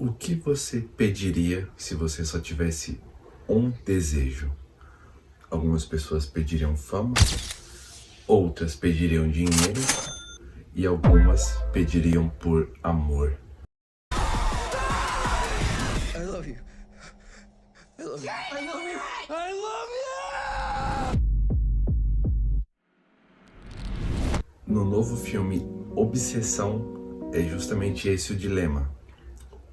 O que você pediria se você só tivesse um desejo? Algumas pessoas pediriam fama, outras pediriam dinheiro e algumas pediriam por amor. I love you. I love you. I love you. I love you. No novo filme Obsessão, é justamente esse o dilema.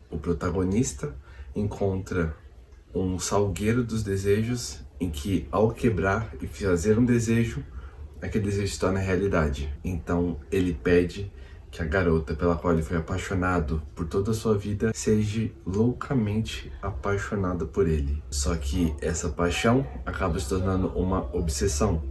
O protagonista encontra um salgueiro dos desejos em que, ao quebrar e fazer um desejo, aquele desejo se torna realidade. Então ele pede que a garota pela qual ele foi apaixonado por toda a sua vida seja loucamente apaixonada por ele. Só que essa paixão acaba se tornando uma obsessão,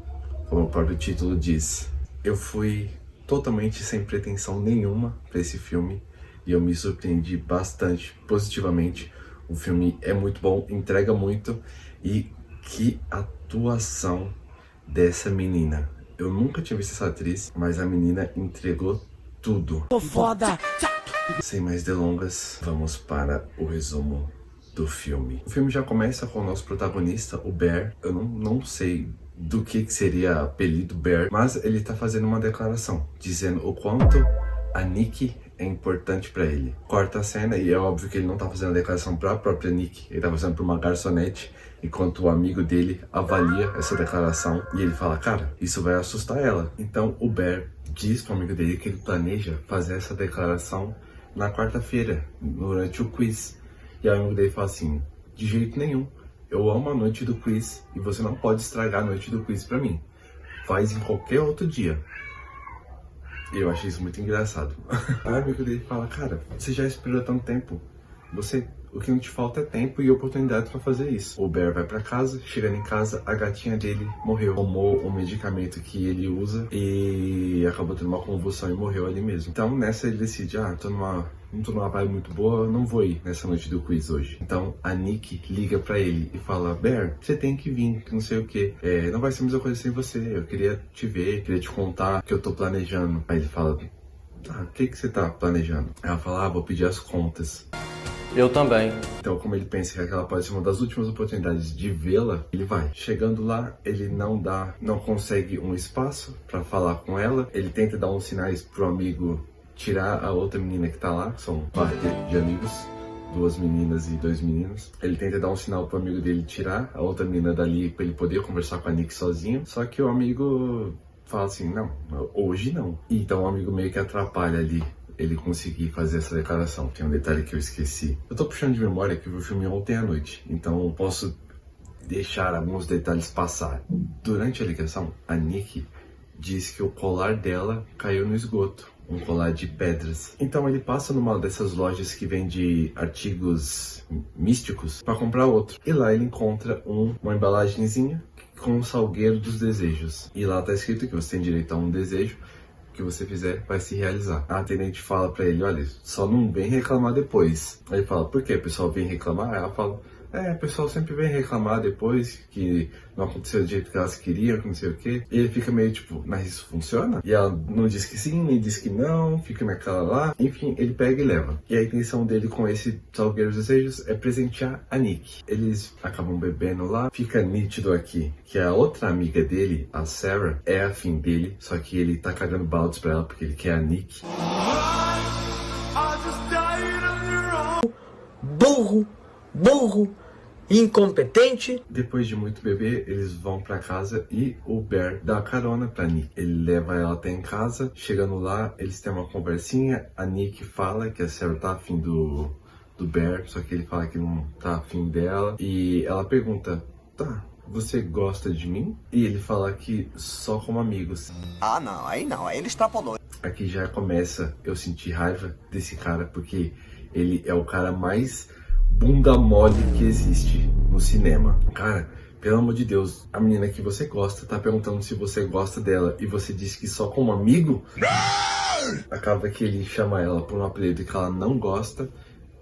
como o próprio título diz. Eu fui totalmente sem pretensão nenhuma para esse filme e eu me surpreendi bastante, positivamente. O filme é muito bom, entrega muito, e que atuação dessa menina. Eu nunca tinha visto essa atriz, mas a menina entregou tudo. Tô foda. Sem mais delongas, vamos para o resumo do filme. O filme já começa com o nosso protagonista, o Bear. Eu não sei do que seria apelido Bear, mas ele tá fazendo uma declaração, dizendo o quanto a Nick é importante pra ele. Corta a cena e é óbvio que ele não tá fazendo a declaração pra própria Nick, ele tá fazendo pra uma garçonete, enquanto o amigo dele avalia essa declaração e ele fala, cara, isso vai assustar ela. Então o Bear diz pro amigo dele que ele planeja fazer essa declaração na quarta-feira, durante o quiz. E o amigo dele fala assim, de jeito nenhum, eu amo a noite do quiz e você não pode estragar a noite do quiz pra mim. Faz em qualquer outro dia. E eu achei isso muito engraçado. Aí o amigo dele fala, cara, você já esperou tanto tempo. O que não te falta é tempo e oportunidade pra fazer isso. O Bear vai pra casa, chegando em casa, a gatinha dele morreu. Tomou um medicamento que ele usa e acabou tendo uma convulsão e morreu ali mesmo. Então nessa ele decide, não tô numa vibe muito boa, não vou ir nessa noite do quiz hoje. Então a Nick liga pra ele e fala, Bear, você tem que vir, que não sei o que. Não vai ser a mesma coisa sem você, eu queria te ver, queria te contar o que eu tô planejando. Aí ele fala, o que você tá planejando? Ela fala, vou pedir as contas. Eu também. Então, como ele pensa que aquela pode ser uma das últimas oportunidades de vê-la, ele vai. Chegando lá, ele não consegue um espaço pra falar com ela. Ele tenta dar uns sinais pro amigo tirar a outra menina que tá lá, que são um par de amigos, 2 meninas e 2 meninos. Ele tenta dar um sinal pro amigo dele tirar a outra menina dali pra ele poder conversar com a Nick sozinho. Só que o amigo fala assim, não, hoje não. Então o amigo meio que atrapalha ali ele conseguir fazer essa declaração. Tem um detalhe que eu esqueci. Eu tô puxando de memória que eu vi o filme ontem à noite, então posso deixar alguns detalhes passar. Durante a ligação, a Nick diz que o colar dela caiu no esgoto, um colar de pedras. Então ele passa numa dessas lojas que vende artigos místicos para comprar outro. E lá ele encontra uma embalagenzinha com o salgueiro dos desejos. E lá tá escrito que você tem direito a um desejo, que você fizer vai se realizar. A atendente fala pra ele, olha, só não vem reclamar depois. Aí ele fala, por quê? O pessoal vem reclamar? Aí ela fala, o pessoal sempre vem reclamar depois que não aconteceu do jeito que elas queriam, que não sei o quê. E ele fica meio tipo, mas isso funciona? E ela não diz que sim, nem diz que não, fica naquela lá. Enfim, ele pega e leva. E a intenção dele com esse salgueiro dos desejos é presentear a Nick. Eles acabam bebendo lá. Fica nítido aqui que a outra amiga dele, a Sarah, é afim dele, só que ele tá cagando baldes pra ela porque ele quer a Nick. Burro, incompetente. Depois de muito beber, eles vão pra casa e o Bear dá carona pra Nick. Ele leva ela até em casa, chegando lá, eles têm uma conversinha. A Nick fala que a Sarah tá afim do Bear, só que ele fala que não tá afim dela. E ela pergunta, você gosta de mim? E ele fala que só como amigos. Não, aí ele extrapolou. Aqui já começa eu sentir raiva desse cara, porque ele é o cara mais bunda mole que existe no cinema. Cara, pelo amor de Deus, a menina que você gosta tá perguntando se você gosta dela e você diz que só como amigo? Acaba que ele chama ela por um apelido que ela não gosta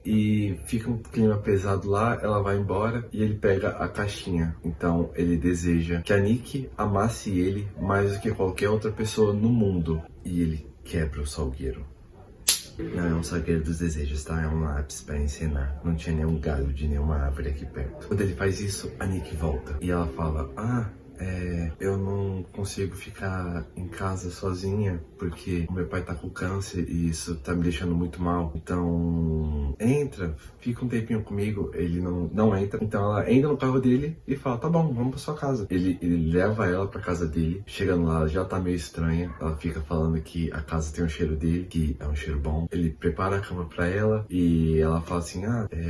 e fica um clima pesado lá, ela vai embora e ele pega a caixinha. Então ele deseja que a Nick amasse ele mais do que qualquer outra pessoa no mundo. E ele quebra o salgueiro. Não é um saqueiro dos desejos, tá? É um lápis pra encenar. Não tinha nenhum galho de nenhuma árvore aqui perto. Quando ele faz isso, a Nick volta. E ela fala, eu não consigo ficar em casa sozinha porque o meu pai tá com câncer e isso tá me deixando muito mal. Então, entra, fica um tempinho comigo. Ele não entra. Então ela entra no carro dele e fala, tá bom, vamos pra sua casa. Ele leva ela pra casa dele. Chegando lá, ela já tá meio estranha. Ela fica falando que a casa tem um cheiro dele, que é um cheiro bom. Ele prepara a cama pra ela e ela fala assim,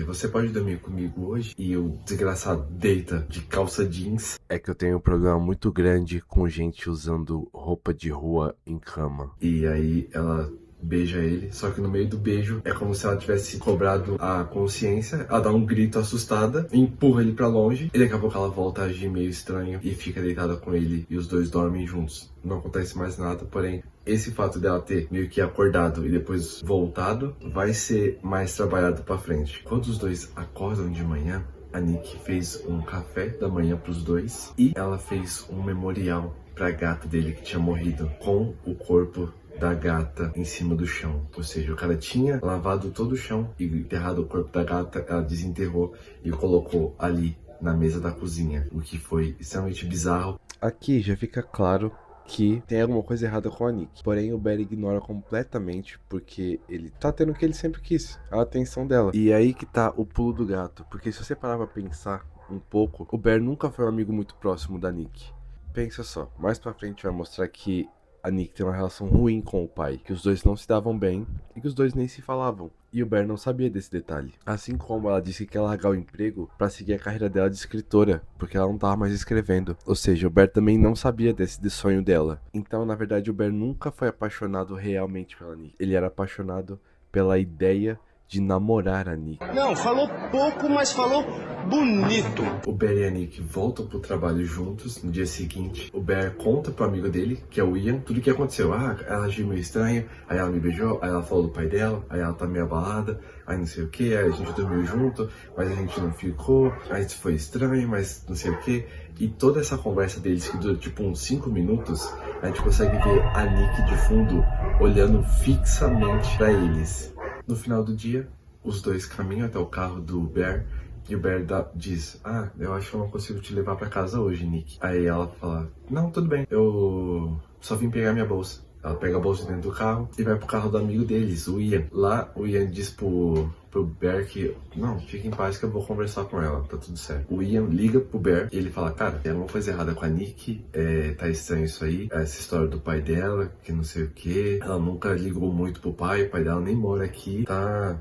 você pode dormir comigo hoje? E o desgraçado deita de calça jeans. É que eu tenho um problema muito grande com gente usando roupa de rua em cama. E aí ela beija ele, só que no meio do beijo é como se ela tivesse cobrado a consciência. Ela dá um grito assustada, empurra ele pra longe e daqui a pouco ela volta a agir meio estranho e fica deitada com ele e os dois dormem juntos. Não acontece mais nada, porém esse fato dela ter meio que acordado e depois voltado vai ser mais trabalhado pra frente. Quando os dois acordam de manhã, a Nick fez um café da manhã pros dois e ela fez um memorial pra gata dele que tinha morrido com o corpo da gata em cima do chão. Ou seja, o cara tinha lavado todo o chão e enterrado o corpo da gata, ela desenterrou e colocou ali na mesa da cozinha, o que foi extremamente bizarro. Aqui já fica claro que tem alguma coisa errada com a Nick. Porém, o Barry ignora completamente porque ele tá tendo o que ele sempre quis, a atenção dela. E aí que tá o pulo do gato, porque se você parar pra pensar um pouco, o Barry nunca foi um amigo muito próximo da Nick. Pensa só, mais pra frente vai mostrar que a Nick tem uma relação ruim com o pai, que os dois não se davam bem e que os dois nem se falavam. E o Barry não sabia desse detalhe. Assim como ela disse que quer largar o emprego pra seguir a carreira dela de escritora, porque ela não tava mais escrevendo. Ou seja, o Barry também não sabia desse sonho dela. Então, na verdade, o Barry nunca foi apaixonado realmente pela Nick. Ele era apaixonado pela ideia de namorar a Nick. Não, falou pouco, mas falou bonito. O Barry e a Nick voltam pro trabalho juntos. No dia seguinte, o Barry conta pro amigo dele, que é o Ian, tudo o que aconteceu. Ela agiu meio estranha, aí ela me beijou, aí ela falou do pai dela, aí ela tá meio abalada, aí não sei o que, aí a gente dormiu junto, mas a gente não ficou, aí isso foi estranho, mas não sei o que. E toda essa conversa deles, que dura tipo uns 5 minutos, a gente consegue ver a Nick de fundo, olhando fixamente pra eles. No final do dia, os dois caminham até o carro do Bear e o Bear diz, eu acho que eu não consigo te levar pra casa hoje, Nick. Aí ela fala, não, tudo bem, eu só vim pegar minha bolsa. Ela pega a bolsa dentro do carro e vai pro carro do amigo deles, o Ian. Lá, o Ian diz pro Bear que, não, fica em paz que eu vou conversar com ela, tá tudo certo. O Ian liga pro Bear e ele fala, cara, tem alguma coisa errada com a Nick, tá estranho isso aí, essa história do pai dela, que não sei o que, ela nunca ligou muito pro pai, o pai dela nem mora aqui,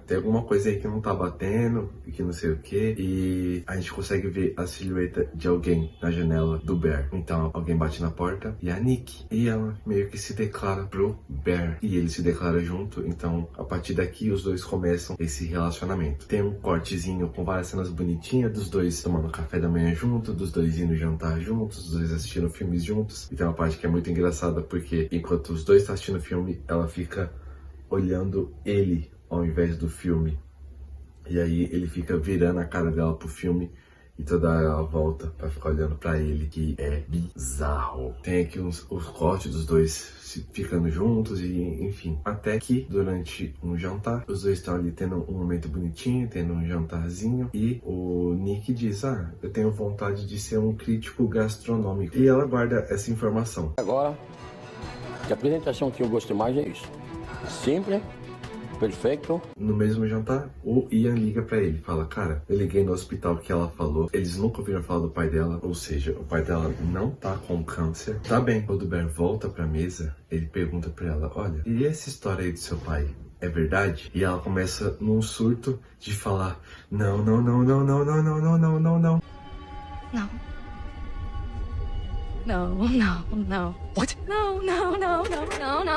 tem alguma coisa aí que não tá batendo, e que não sei o que, e a gente consegue ver a silhueta de alguém na janela do Bear. Então, alguém bate na porta e é a Nick, e ela meio que se declara pro Bear, e ele se declara junto. Então, a partir daqui, os dois começam esse relacionamento. Tem um cortezinho com várias cenas bonitinhas dos dois tomando café da manhã junto, dos dois indo jantar juntos, dos dois assistindo filmes juntos. E tem uma parte que é muito engraçada porque enquanto os dois estão assistindo o filme, ela fica olhando ele ao invés do filme. E aí ele fica virando a cara dela pro filme e toda hora ela volta pra ficar olhando pra ele, que é bizarro. Tem aqui os cortes dos dois ficando juntos e enfim. Até que durante um jantar, os dois estão ali tendo um momento bonitinho, tendo um jantarzinho. E o Nick diz, eu tenho vontade de ser um crítico gastronômico. E ela guarda essa informação. Agora, que a apresentação que eu gosto mais é isso. Simples. Perfeito. No mesmo jantar, o Ian liga pra ele, fala, cara, eu liguei no hospital que ela falou, eles nunca ouviram falar do pai dela, ou seja, o pai dela não tá com câncer. Tá bem. Quando o Bear volta pra mesa, ele pergunta pra ela, olha, e essa história aí do seu pai? É verdade? E ela começa num surto de falar, não. Não. No, no, no, no, no, no. What? No, don't tell her!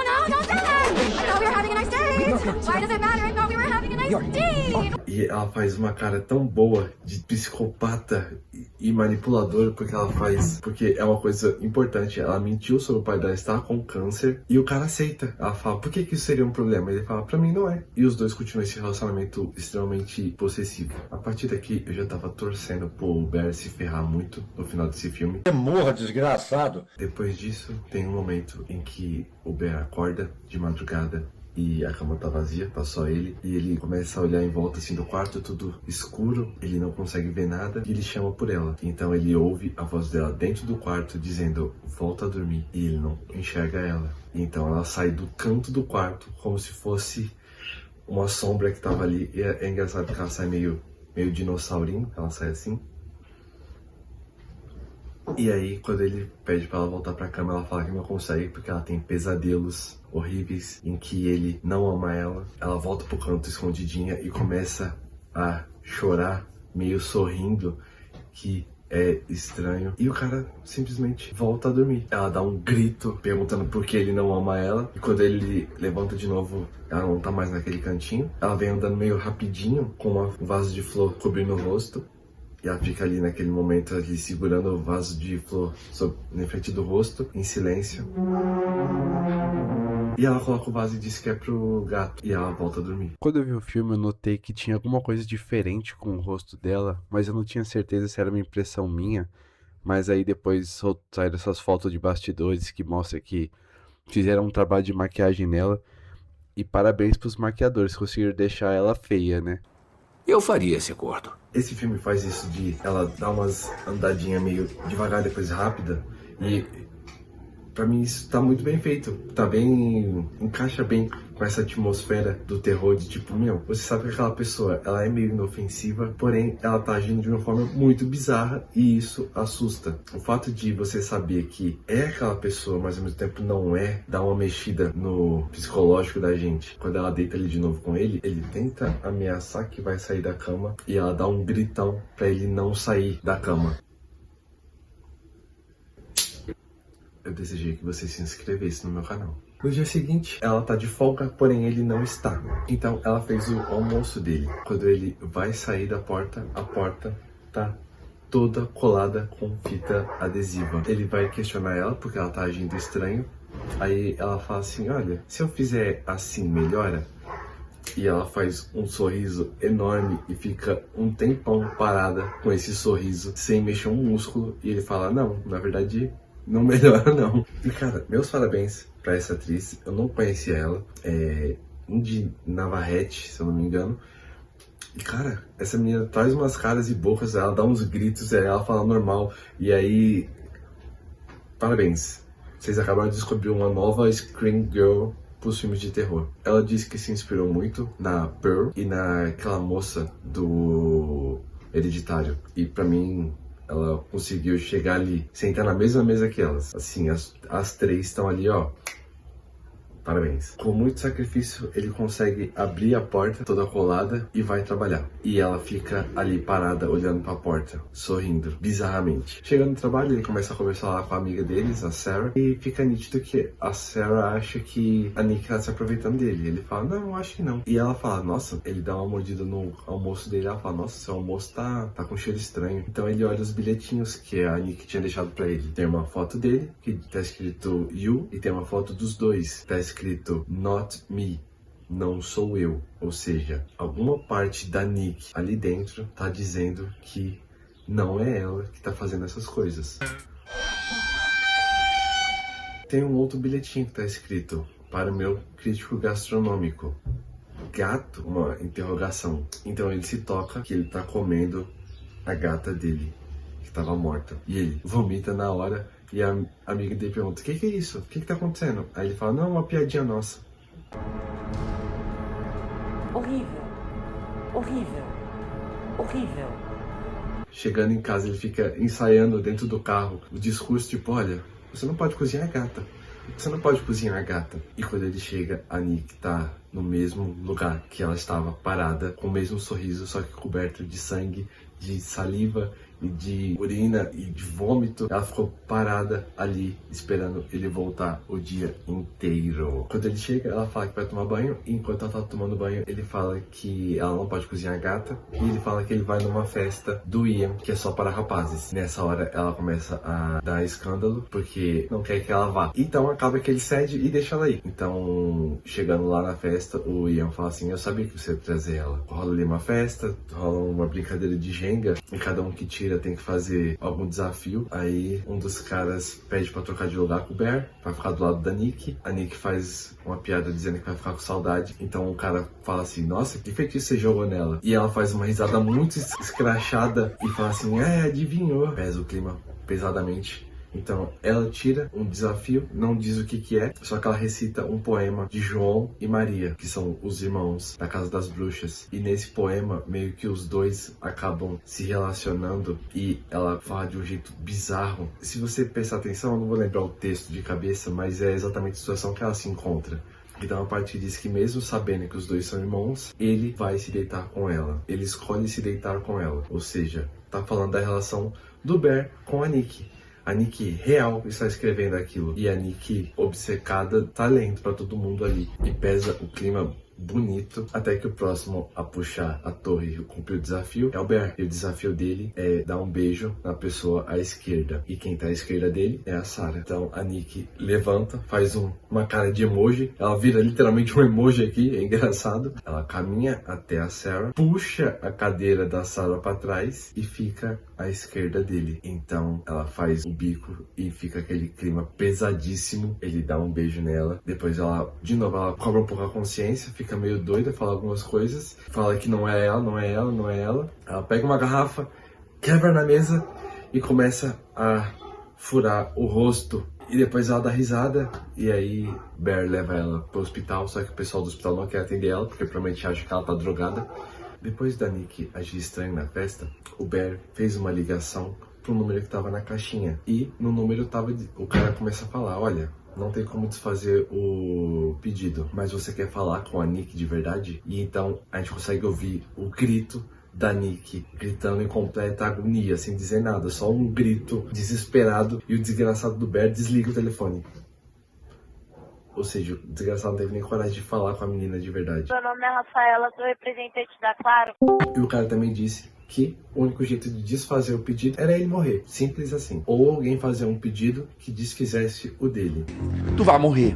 I thought we were having a nice date! Why does it matter? I thought we were having a nice date! E ela faz uma cara tão boa de psicopata e manipuladora, porque é uma coisa importante. Ela mentiu sobre o pai dela estar com câncer e o cara aceita. Ela fala, por que isso seria um problema? Ele fala, pra mim não é. E os dois continuam esse relacionamento extremamente possessivo. A partir daqui, eu já tava torcendo pro Bear se ferrar muito no final desse filme. Morra, desgraçado. Depois disso, tem um momento em que o Bear acorda de madrugada e a cama tá vazia, tá só ele. E ele começa a olhar em volta assim do quarto, tudo escuro, ele não consegue ver nada e ele chama por ela. Então ele ouve a voz dela dentro do quarto dizendo, volta a dormir. E ele não enxerga ela. Então ela sai do canto do quarto como se fosse uma sombra que tava ali. E é engraçado que ela sai meio dinossaurinho, ela sai assim. E aí, quando ele pede pra ela voltar pra cama, ela fala que não consegue porque ela tem pesadelos horríveis em que ele não ama ela. Ela volta pro canto escondidinha e começa a chorar, meio sorrindo, que é estranho. E o cara simplesmente volta a dormir. Ela dá um grito perguntando por que ele não ama ela. E quando ele levanta de novo, ela não tá mais naquele cantinho. Ela vem andando meio rapidinho, com um vaso de flor cobrindo o rosto. E ela fica ali naquele momento, ali segurando o vaso de flor na frente do rosto, em silêncio. E ela coloca o vaso e diz que é pro gato. E ela volta a dormir. Quando eu vi o filme, eu notei que tinha alguma coisa diferente com o rosto dela, mas eu não tinha certeza se era uma impressão minha. Mas aí depois saíram essas fotos de bastidores que mostra que fizeram um trabalho de maquiagem nela. E parabéns pros maquiadores, conseguiram deixar ela feia, né? Eu faria esse acordo. Esse filme faz isso de ela dar umas andadinhas meio devagar, depois rápida. E pra mim isso tá muito bem feito. Tá bem... encaixa bem com essa atmosfera do terror de tipo, meu, você sabe que aquela pessoa, ela é meio inofensiva, porém ela tá agindo de uma forma muito bizarra e isso assusta. O fato de você saber que é aquela pessoa, mas ao mesmo tempo não é, dá uma mexida no psicológico da gente. Quando ela deita ali de novo com ele, ele tenta ameaçar que vai sair da cama e ela dá um gritão pra ele não sair da cama. Eu desejei que você se inscrevesse no meu canal. No dia seguinte, ela tá de folga, porém ele não está. Então ela fez o almoço dele. Quando ele vai sair da porta, a porta tá toda colada com fita adesiva. Ele vai questionar ela porque ela tá agindo estranho. Aí ela fala assim, olha, se eu fizer assim, melhora? E ela faz um sorriso enorme e fica um tempão parada com esse sorriso, sem mexer um músculo. E ele fala, não, na verdade... não melhora, não. E, cara, meus parabéns pra essa atriz. Eu não conhecia ela. É Indy Navarrete, se eu não me engano. E, cara, essa menina traz umas caras e bocas. Ela dá uns gritos, ela fala normal. E aí... parabéns. Vocês acabaram de descobrir uma nova Scream Girl pros filmes de terror. Ela disse que se inspirou muito na Pearl e naquela moça do Hereditário. E pra mim... ela conseguiu chegar ali, sentar na mesma mesa que elas. Assim, as três estão ali, ó. Parabéns. Com muito sacrifício, ele consegue abrir a porta toda colada e vai trabalhar. E ela fica ali parada, olhando pra porta, sorrindo, bizarramente. Chegando no trabalho, ele começa a conversar lá com a amiga deles, a Sarah. E fica nítido que a Sarah acha que a Nick tá se aproveitando dele. Ele fala, não, acho que não. E ela fala, nossa, ele dá uma mordida no almoço dele. Ela fala, nossa, seu almoço tá com cheiro estranho. Então ele olha os bilhetinhos que a Nick tinha deixado pra ele. Tem uma foto dele, que tá escrito You, e tem uma foto dos dois, tá escrito Not Me, não sou eu. Ou seja, alguma parte da Nick ali dentro tá dizendo que não é ela que tá fazendo essas coisas. Tem um outro bilhetinho que tá escrito para o meu crítico gastronômico. Gato? Uma interrogação. Então ele se toca que ele tá comendo a gata dele, que tava morta. E ele vomita na hora. E a amiga dele pergunta, o que é isso? O que tá acontecendo? Aí ele fala, não, uma piadinha nossa. Horrível. Horrível. Horrível. Chegando em casa, ele fica ensaiando dentro do carro o discurso tipo, olha, você não pode cozinhar gata. Você não pode cozinhar gata. E quando ele chega, a Nick tá no mesmo lugar que ela estava parada, com o mesmo sorriso, só que coberto de sangue, de saliva e de urina e de vômito. Ela ficou parada ali, esperando ele voltar o dia inteiro. Quando ele chega, ela fala que vai tomar banho, e enquanto ela tá tomando banho, ele fala que ela não pode cozinhar gata, e ele fala que ele vai numa festa do Ian, que é só para rapazes. Nessa hora, ela começa a dar escândalo, porque não quer que ela vá. Então acaba que ele cede e deixa ela ir. Então, chegando lá na festa, festa, o Ian fala assim, eu sabia que você ia trazer ela. Rola ali uma festa, rola uma brincadeira de Jenga, e cada um que tira tem que fazer algum desafio. Aí um dos caras pede pra trocar de lugar com o Bear, pra ficar do lado da Nick. A Nick faz uma piada dizendo que vai ficar com saudade. Então o cara fala assim, nossa, que feitiço você jogou nela? E ela faz uma risada muito escrachada e fala assim, adivinhou. Pesa o clima pesadamente. Então ela tira um desafio, não diz o que é, só que ela recita um poema de João e Maria, que são os irmãos da Casa das Bruxas. E nesse poema, meio que os dois acabam se relacionando e ela fala de um jeito bizarro. Se você prestar atenção, eu não vou lembrar o texto de cabeça, mas é exatamente a situação que ela se encontra. Então a parte diz que mesmo sabendo que os dois são irmãos, ele vai se deitar com ela. Ele escolhe se deitar com ela. Ou seja, tá falando da relação do Bear com a Nick. A Nick real está escrevendo aquilo. E a Nick obcecada tá lendo pra todo mundo ali. E pesa o clima bonito, até que o próximo a puxar a torre e cumprir o desafio é o Bear. E o desafio dele é dar um beijo na pessoa à esquerda. E quem tá à esquerda dele é a Sarah. Então a Nick levanta, faz uma cara de emoji. Ela vira literalmente um emoji aqui, é engraçado. Ela caminha até a Sarah, puxa a cadeira da Sarah pra trás e fica à esquerda dele. Então ela faz o bico e fica aquele clima pesadíssimo. Ele dá um beijo nela. Depois ela, de novo, ela cobra um pouco a consciência, fica meio doida, fala algumas coisas, fala que não é ela, não é ela, não é ela. Ela pega uma garrafa, quebra na mesa e começa a furar o rosto. E depois ela dá risada e aí Bear leva ela pro hospital, só que o pessoal do hospital não quer atender ela, porque provavelmente acha que ela tá drogada. Depois da Nick agir estranho na festa, o Bear fez uma ligação pro número que tava na caixinha. E no número tava, o cara começa a falar, olha, não tem como desfazer o pedido, mas você quer falar com a Nick de verdade? E então a gente consegue ouvir o grito da Nick, gritando em completa agonia, sem dizer nada, só um grito desesperado, e o desgraçado do Bear desliga o telefone. Ou seja, o desgraçado não teve nem coragem de falar com a menina de verdade. Meu nome é Rafaela, sou representante da Claro. E o cara também disse que o único jeito de desfazer o pedido era ele morrer. Simples assim. Ou alguém fazer um pedido que desfizesse o dele. Tu vai morrer.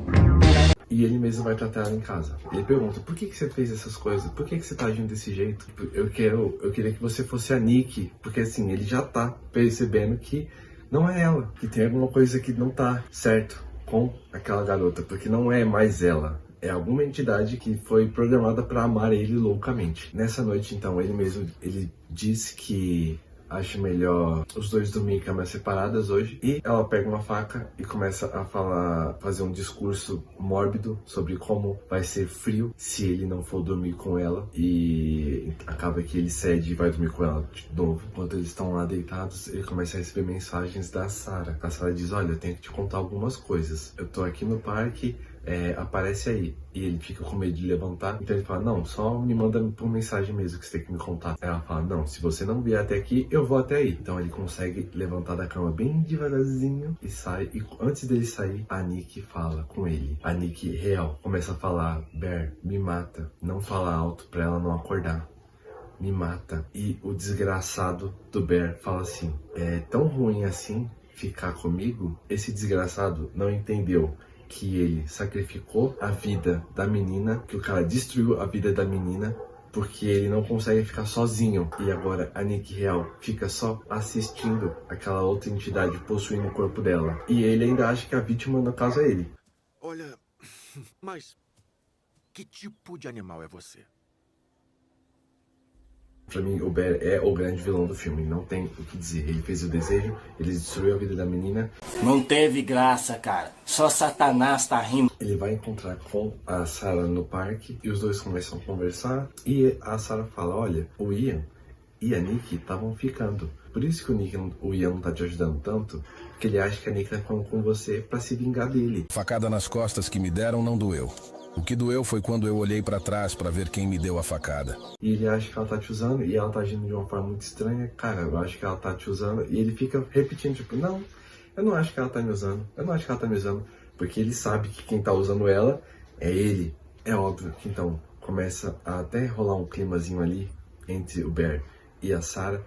E ele mesmo vai tratar ela em casa. Ele pergunta, por que você fez essas coisas? Por que você tá agindo desse jeito? Eu queria que você fosse a Nick. Porque assim, ele já tá percebendo que não é ela. Que tem alguma coisa que não tá certo com aquela garota. Porque não é mais ela. É alguma entidade que foi programada para amar ele loucamente. Nessa noite, então, ele diz que acha melhor os dois dormirem em camas separadas hoje. E ela pega uma faca e começa a fazer um discurso mórbido sobre como vai ser frio se ele não for dormir com ela. E acaba que ele cede e vai dormir com ela de novo. Enquanto eles estão lá deitados, ele começa a receber mensagens da Sarah. A Sarah diz, olha, eu tenho que te contar algumas coisas. Eu tô aqui no parque, aparece aí. E ele fica com medo de levantar, então ele fala, não, só me manda por mensagem mesmo que você tem que me contar. Aí ela fala, não, se você não vier até aqui, eu vou até aí. Então ele consegue levantar da cama bem devagarzinho e sai. E antes dele sair, a Nick fala com ele. A Nick real começa a falar, Bear, me mata. Não fala alto pra ela não acordar. Me mata. E o desgraçado do Bear fala assim, é tão ruim assim ficar comigo? Esse desgraçado não entendeu que ele sacrificou a vida da menina, que o cara destruiu a vida da menina, porque ele não consegue ficar sozinho. E agora a Nick real fica só assistindo aquela outra entidade possuindo o corpo dela. E ele ainda acha que a vítima, no caso, é ele. Olha, mas que tipo de animal é você? Pra mim, o Bear é o grande vilão do filme, não tem o que dizer. Ele fez o desejo, ele destruiu a vida da menina. Não teve graça, cara. Só Satanás tá rindo. Ele vai encontrar com a Sarah no parque e os dois começam a conversar. E a Sarah fala, olha, o Ian e a Nick estavam ficando. Por isso que o Ian não tá te ajudando tanto, porque ele acha que a Nick tá falando com você pra se vingar dele. Facada nas costas que me deram não doeu. O que doeu foi quando eu olhei pra trás pra ver quem me deu a facada. E ele acha que ela tá te usando e ela tá agindo de uma forma muito estranha. Cara, eu acho que ela tá te usando. E ele fica repetindo, tipo, não, eu não acho que ela tá me usando. Eu não acho que ela tá me usando. Porque ele sabe que quem tá usando ela é ele. É óbvio que então começa a até rolar um climazinho ali entre o Bear e a Sarah.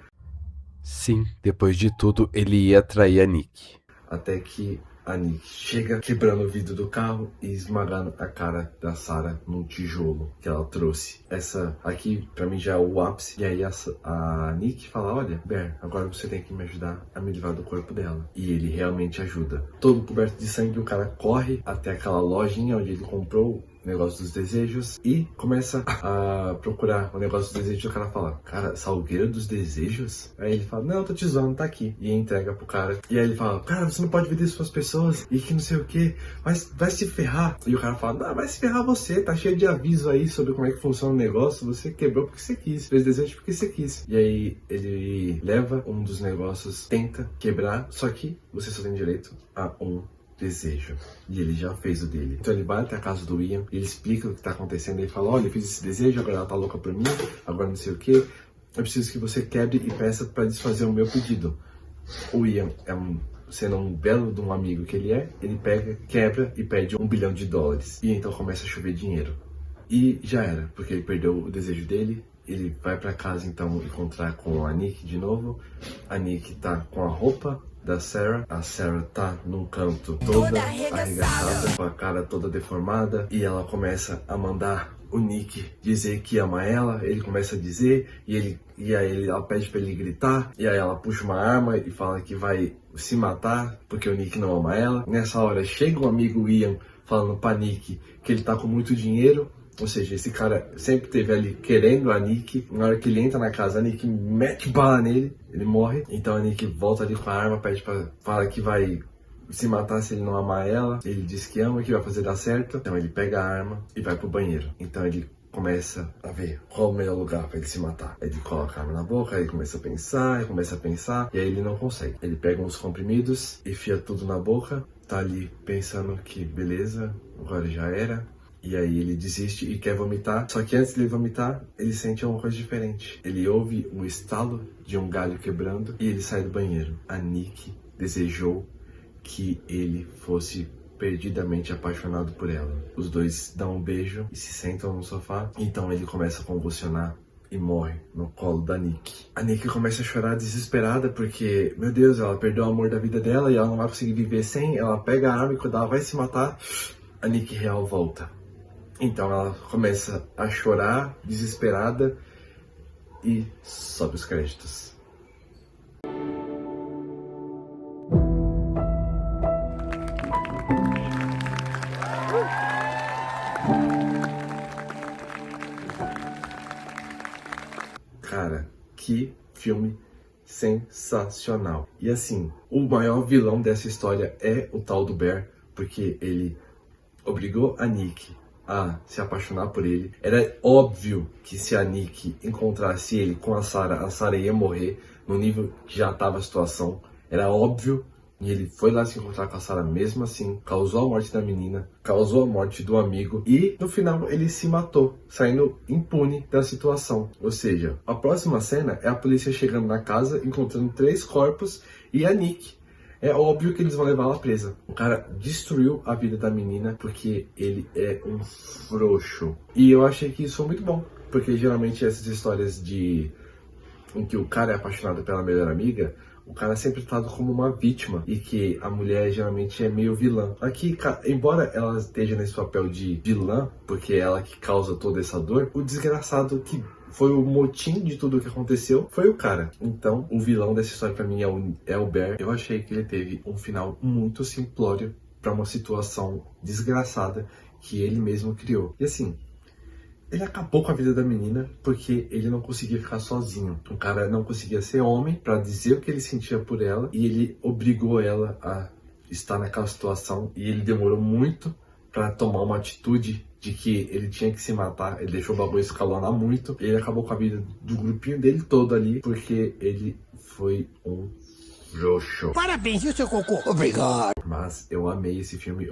Sim, depois de tudo, ele ia trair a Nick. Até que a Nick chega quebrando o vidro do carro e esmagando a cara da Sarah num tijolo que ela trouxe. Essa aqui pra mim já é o ápice. E aí a Nick fala, olha, Bear, agora você tem que me ajudar a me livrar do corpo dela. E ele realmente ajuda. Todo coberto de sangue, o cara corre até aquela lojinha onde ele comprou o negócio dos desejos e começa a procurar o negócio dos desejos. O cara fala, cara, salgueiro dos desejos? Aí ele fala, não, eu tô te zoando, tá aqui. E entrega pro cara. E aí ele fala, cara, você não pode vender isso pras pessoas e que não sei o que, mas vai se ferrar. E o cara fala, não, vai se ferrar você, tá cheio de aviso aí sobre como é que funciona o negócio, você quebrou porque você quis, fez desejo porque você quis. E aí ele leva um dos negócios, tenta quebrar, só que você só tem direito a um desejo. E ele já fez o dele. Então ele vai até a casa do Ian, ele explica o que tá acontecendo, ele fala, olha, eu fiz esse desejo, agora ela tá louca por mim, agora não sei o que, eu preciso que você quebre e peça pra desfazer o meu pedido. O Ian sendo um belo de um amigo que ele é, ele pega, quebra e pede $1 bilhão. E então começa a chover dinheiro. E já era, porque ele perdeu o desejo dele. Ele vai pra casa então encontrar com a Nick de novo. A Nick tá com a roupa da Sarah. A Sarah tá num canto toda arregaçada, com a cara toda deformada. E ela começa a mandar o Nick dizer que ama ela. Ele começa a dizer, e aí ela pede pra ele gritar. E aí ela puxa uma arma e fala que vai se matar, porque o Nick não ama ela. Nessa hora chega o amigo Ian falando pra Nick que ele tá com muito dinheiro. Ou seja, esse cara sempre esteve ali querendo a Nick. Na hora que ele entra na casa, a Nick mete bala nele, ele morre. Então a Nick volta ali com a arma, fala que vai se matar se ele não amar ela. Ele diz que ama, que vai fazer dar certo. Então ele pega a arma e vai pro banheiro. Então ele começa a ver qual o melhor lugar pra ele se matar. Ele coloca a arma na boca, aí começa a pensar, e aí ele não consegue. Ele pega uns comprimidos, enfia tudo na boca, tá ali pensando que beleza, agora já era. E aí ele desiste e quer vomitar. Só que antes de ele vomitar, ele sente uma coisa diferente. Ele ouve um estalo de um galho quebrando e ele sai do banheiro. A Nick desejou que ele fosse perdidamente apaixonado por ela. Os dois dão um beijo e se sentam no sofá. Então ele começa a convulsionar e morre no colo da Nick. A Nick começa a chorar desesperada porque, meu Deus, ela perdeu o amor da vida dela e ela não vai conseguir viver sem. Ela pega a arma e quando ela vai se matar, a Nick real volta. Então ela começa a chorar, desesperada, e sobe os créditos. Cara, que filme sensacional. E assim, o maior vilão dessa história é o tal do Bear, porque ele obrigou a Nick a se apaixonar por ele. Era óbvio que se a Nick encontrasse ele com a Sarah ia morrer no nível que já estava a situação. Era óbvio. E ele foi lá se encontrar com a Sarah mesmo assim, causou a morte da menina, causou a morte do amigo e no final ele se matou, saindo impune da situação. Ou seja, a próxima cena é a polícia chegando na casa, encontrando 3 corpos e a Nick. É óbvio que eles vão levar ela presa. O cara destruiu a vida da menina porque ele é um frouxo. E eu achei que isso foi muito bom, porque geralmente essas histórias em que o cara é apaixonado pela melhor amiga, o cara é sempre tratado como uma vítima e que a mulher geralmente é meio vilã. Aqui, embora ela esteja nesse papel de vilã, porque é ela que causa toda essa dor, o desgraçado que foi o motim de tudo o que aconteceu foi o cara. Então, o vilão dessa história pra mim é o Bear. Eu achei que ele teve um final muito simplório pra uma situação desgraçada que ele mesmo criou. E assim, ele acabou com a vida da menina porque ele não conseguia ficar sozinho. O cara não conseguia ser homem pra dizer o que ele sentia por ela e ele obrigou ela a estar naquela situação e ele demorou muito pra tomar uma atitude de que ele tinha que se matar. Ele deixou o bagulho escalonar muito. Ele acabou com a vida do grupinho dele todo ali porque ele foi um frouxo. Parabéns, viu, seu cocô? Obrigado. Mas eu amei esse filme.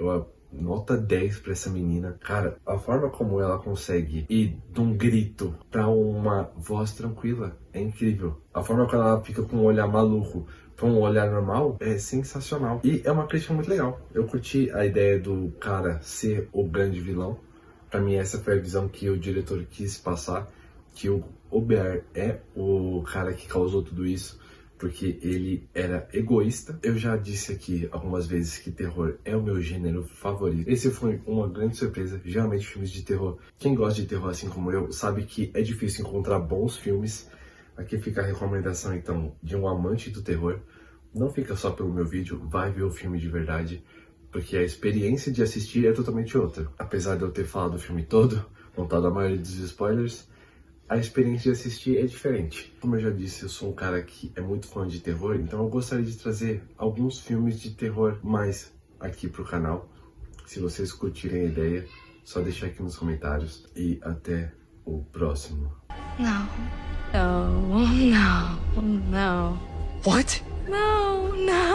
Nota 10 pra essa menina. Cara, a forma como ela consegue ir de um grito pra uma voz tranquila é incrível. A forma como ela fica com um olhar maluco pra um olhar normal é sensacional. E é uma crítica muito legal. Eu curti a ideia do cara ser o grande vilão. Pra mim essa foi a visão que o diretor quis passar. Que o Bear é o cara que causou tudo isso. porque ele era egoísta. Eu já disse aqui algumas vezes que terror é o meu gênero favorito. Esse foi uma grande surpresa. Geralmente filmes de terror, quem gosta de terror assim como eu, sabe que é difícil encontrar bons filmes. Aqui fica a recomendação então de um amante do terror. Não fica só pelo meu vídeo, vai ver o filme de verdade, porque a experiência de assistir é totalmente outra. Apesar de eu ter falado o filme todo, contado a maioria dos spoilers, a experiência de assistir é diferente. Como eu já disse, eu sou um cara que é muito fã de terror, então eu gostaria de trazer alguns filmes de terror mais aqui pro canal. Se vocês curtirem a ideia, só deixar aqui nos comentários. E até o próximo. No. No. No. No. What? No. No.